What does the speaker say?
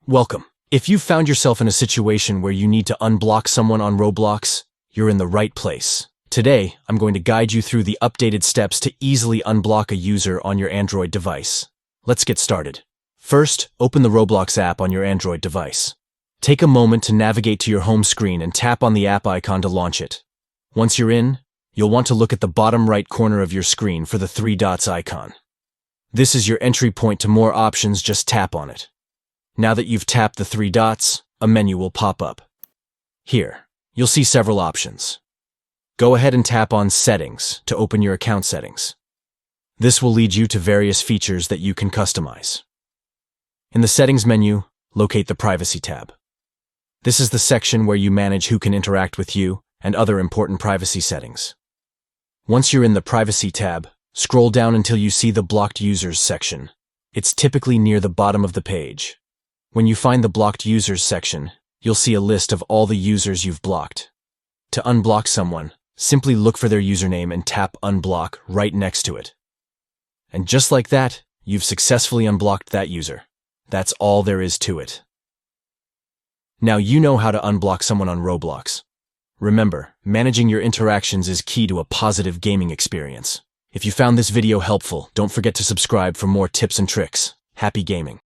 Welcome. If you've found yourself in a situation where you need to unblock someone on Roblox, you're in the right place. Today, I'm going to guide you through the updated steps to easily unblock a user on your Android device. Let's get started. First, open the Roblox app on your Android device. Take a moment to navigate to your home screen and tap on the app icon to launch it. Once you're in, you'll want to look at the bottom right corner of your screen for the three dots icon. This is your entry point to more options. Just tap on it. Now that you've tapped the three dots, a menu will pop up. Here, you'll see several options. Go ahead and tap on Settings to open your account settings. This will lead you to various features that you can customize. In the Settings menu, locate the Privacy tab. This is the section where you manage who can interact with you and other important privacy settings. Once you're in the Privacy tab, scroll down until you see the Blocked Users section. It's typically near the bottom of the page. When you find the Blocked Users section, you'll see a list of all the users you've blocked. To unblock someone, simply look for their username and tap Unblock right next to it. And just like that, you've successfully unblocked that user. That's all there is to it. Now you know how to unblock someone on Roblox. Remember, managing your interactions is key to a positive gaming experience. If you found this video helpful, don't forget to subscribe for more tips and tricks. Happy gaming!